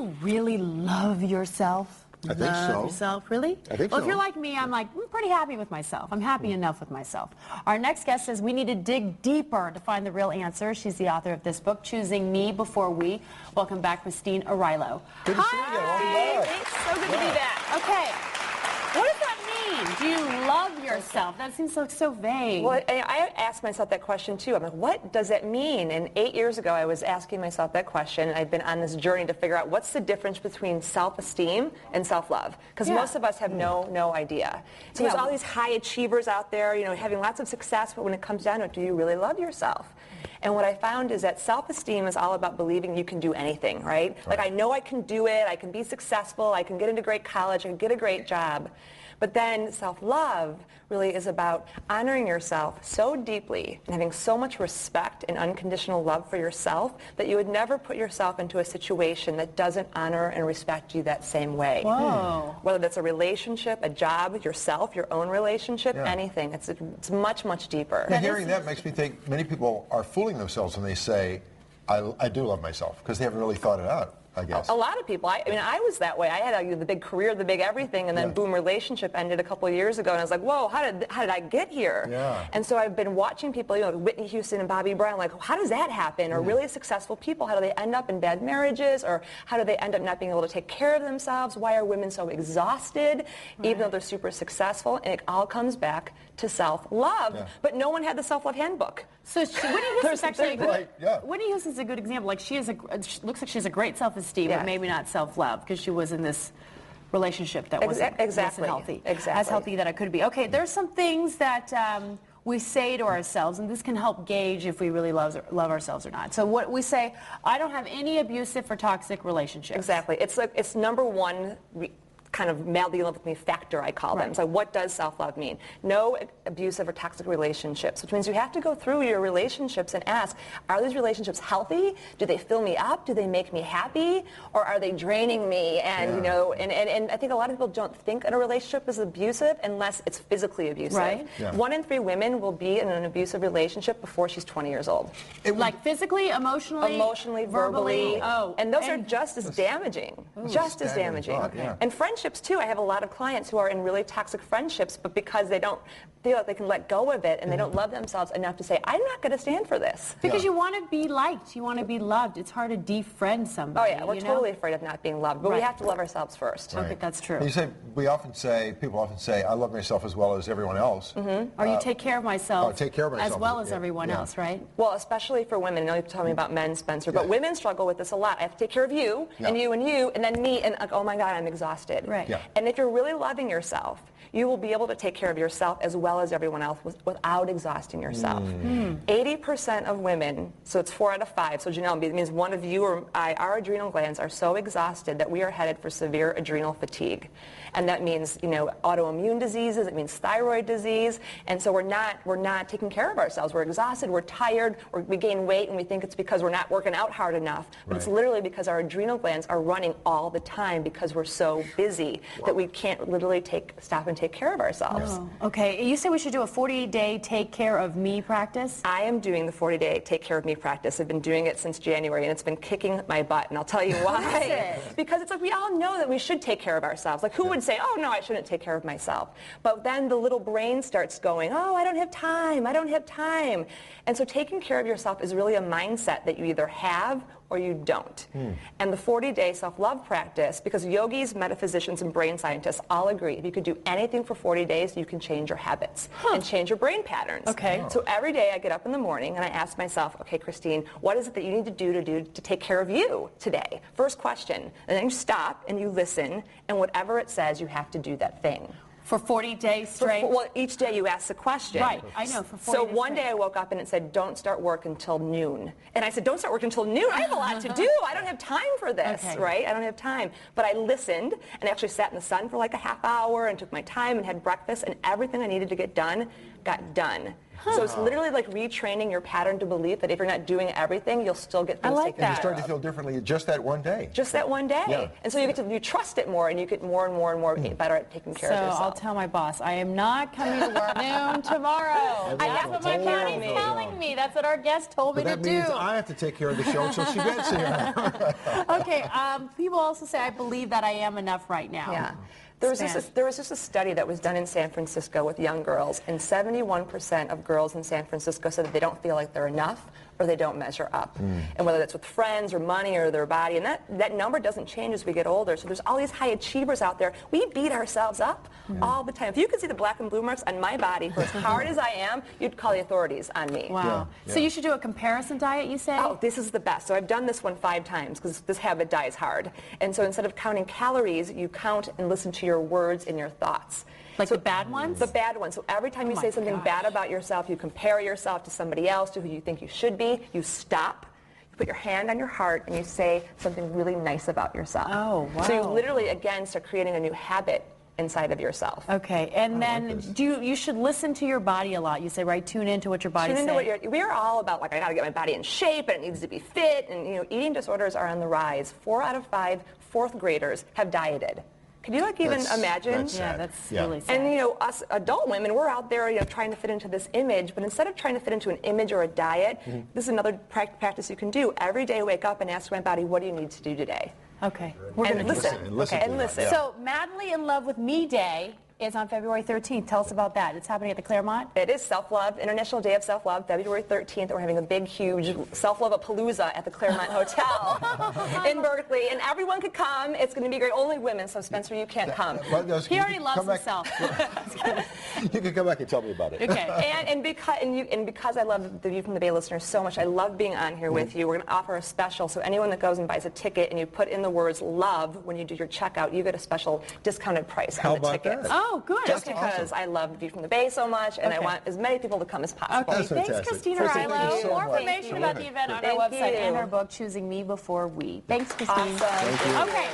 Really love yourself? I think so. Love yourself, really? I think Well, so. if you're like me, I'm pretty happy with myself. I'm happy enough with myself. Our next guest says we need to dig deeper to find the real answer. She's the author of this book, Choosing Me Before We. Welcome back, Christine Arylo. Good to see you again. Welcome back. It's so good to be back. Okay. What does that mean? Do you love yourself? That seems so vague. Well, I asked myself that question too. I'm like, what does that mean? And 8 years ago, I was asking myself that question. I've been on this journey to figure out what's the difference between self-esteem and self-love. Because most of us have no idea. So there's all these high achievers out there, you know, having lots of success, but when it comes down to it, do you really love yourself? And what I found is that self-esteem is all about believing you can do anything, right? Like, I know I can do it, I can be successful, I can get into great college, I can get a great job. But then self-love really is about honoring yourself so deeply and having so much respect and unconditional love for yourself that you would never put yourself into a situation that doesn't honor and respect you that same way. Whoa. Whether that's a relationship, a job, yourself, your own relationship, anything. It's much, much deeper. Now, hearing that makes me think many people are fooling themselves when they say, I do love myself, because they haven't really thought it out. I guess. A lot of people. I mean, I was that way. I had the big career, the big everything, and then boom, relationship ended a couple of years ago, and I was like, whoa, how did I get here? Yeah. And so I've been watching people, you know, Whitney Houston and Bobby Brown, like, how does that happen? Or really successful people, how do they end up in bad marriages? Or how do they end up not being able to take care of themselves? Why are women so exhausted, even though they're super successful? And it all comes back to self-love. Yeah. But no one had the self-love handbook. So Whitney Houston's actually a good, yeah. Whitney Houston's a good example. Like, she looks like she has a great self-esteem, but maybe not self-love, because she was in this relationship that wasn't healthy. Exactly. As healthy that it could be. Okay, there's some things that we say to ourselves, and this can help gauge if we really love ourselves or not. So what we say, I don't have any abusive or toxic relationships. Exactly. It's number one kind of madly in love with me factor, I call them. So what does self-love mean? No abusive or toxic relationships, which means you have to go through your relationships and ask, are these relationships healthy? Do they fill me up? Do they make me happy? Or are they draining me? And you know, and I think a lot of people don't think a relationship is abusive unless it's physically abusive. Right. Yeah. 1 in 3 women will be in an abusive relationship before she's 20 years old. Like physically, emotionally, verbally. Oh, and those are just as damaging. Just as damaging. And friendships too. I have a lot of clients who are in really toxic friendships, but because they don't feel like they can let go of it and they don't love themselves enough to say, I'm not going to stand for this. Because you want to be liked, you want to be loved. It's hard to defriend somebody. Oh yeah, we're totally afraid of not being loved, but we have to love ourselves first. I think that's true. You say, people often say, I love myself as well as everyone else. Or you take care of myself, take care of myself as well as everyone else, right? Well, especially for women. I know you're talking about men, Spencer, but women struggle with this a lot. I have to take care of you, and you, and then me, and like, oh my God, I'm exhausted. Right. Yeah. And if you're really loving yourself, you will be able to take care of yourself as well as everyone else without exhausting yourself. 80% of women, so it's 4 out of 5, so Janelle, it means one of you or I, our adrenal glands are so exhausted that we are headed for severe adrenal fatigue. And that means, you know, autoimmune diseases, it means thyroid disease, and so we're not taking care of ourselves. We're exhausted, we're tired, we gain weight, and we think it's because we're not working out hard enough. But it's literally because our adrenal glands are running all the time because we're so busy that we can't literally stop and take care of ourselves. Oh, okay. You say we should do a 40-day take care of me practice? I am doing the 40-day take care of me practice. I've been doing it since January, and it's been kicking my butt, and I'll tell you why. Because it's like we all know that we should take care of ourselves. Like, who would say, oh no, I shouldn't take care of myself? But then the little brain starts going, oh, I don't have time, I don't have time. And so taking care of yourself is really a mindset that you either have or you don't. And the 40-day self-love practice, because yogis, metaphysicians, and brain scientists all agree, if you could do anything for 40 days, you can change your habits and change your brain patterns. Okay. So every day I get up in the morning and I ask myself, okay, Christine, what is it that you need to do to take care of you today? First question. And then you stop and you listen, and whatever it says, you have to do that thing. For 40 days straight? Well, each day you ask the question. Right, I know, for 40 days So one day I woke up and it said, don't start work until noon. And I said, don't start work until noon? I have a lot to do. I don't have time for this, right? I don't have time. But I listened and actually sat in the sun for like a half hour and took my time and had breakfast, and everything I needed to get done got done. So it's literally like retraining your pattern to believe that if you're not doing everything, you'll still get things like taken that. You care start to of. feel differently just that one day. Just that one day. Yeah. And so you trust it more, and you get more and more and more better at taking care So of yourself. I'll tell my boss, I am not coming to work noon tomorrow. That's what my body's telling me. That's what our guest told me But to that do. means I have to take care of the show until she gets here. Okay, people also say I believe that I am enough right now. Yeah. There was just a study that was done in San Francisco with young girls, and 71% of girls in San Francisco said that they don't feel like they're enough or they don't measure up. And whether that's with friends or money or their body, and that number doesn't change as we get older. So there's all these high achievers out there. We beat ourselves up all the time. If you could see the black and blue marks on my body for as hard as I am, you'd call the authorities on me. Wow. Yeah, So yeah. you should do a comparison diet, you say? Oh, this is the best. So I've done this one 5 times because this habit dies hard. And so instead of counting calories, you count and listen to your words and your thoughts. Like the bad ones? The bad ones. So every time you my say something gosh. bad about yourself, you compare yourself to somebody else, to who you think you should be, you stop, you put your hand on your heart, and you say something really nice about yourself. Oh, wow. So you literally, again, start creating a new habit inside of yourself. Okay, and then this. you should listen to your body a lot. You say, right, tune into what your body's Tune into saying. what we're all about, like, I gotta get my body in shape and it needs to be fit, and eating disorders are on the rise. 4 out of 5 fourth graders have dieted. Can you even imagine? That's Yeah, sad. that's Yeah. really sad. And us adult women, we're out there trying to fit into this image, but instead of trying to fit into an image or a diet, this is another practice you can do. Every day wake up and ask my body, what do you need to do today? Okay, we're And going to listen. And listen Okay. to And that, listen. yeah. So, Madly in Love with Me Day is on February 13th. Tell us about that. It's happening at the Claremont. It is Self-Love, International Day of Self-Love, February 13th. We're having a big, huge Self-Love-a-palooza at the Claremont Hotel in Berkeley, and everyone could come. It's going to be great. Only women, so Spencer, you can't come. Well, no, He you already can loves come back- himself. You can come back and tell me about it. Okay. And because I love the View from the Bay listeners so much, I love being on here with you. We're going to offer a special. So anyone that goes and buys a ticket and you put in the words love when you do your checkout, you get a special discounted price How on the about tickets. that? Oh, good. Just Okay. because I love View from the Bay so much, and I Okay. want as many people to come as possible. Okay, That's thanks, fantastic. Christine Christine, thank you Arylo. so More much. information about the event on our Thank website you. and her book, Choosing Me Before We. Thanks, Christine. Awesome. Thank you. Okay,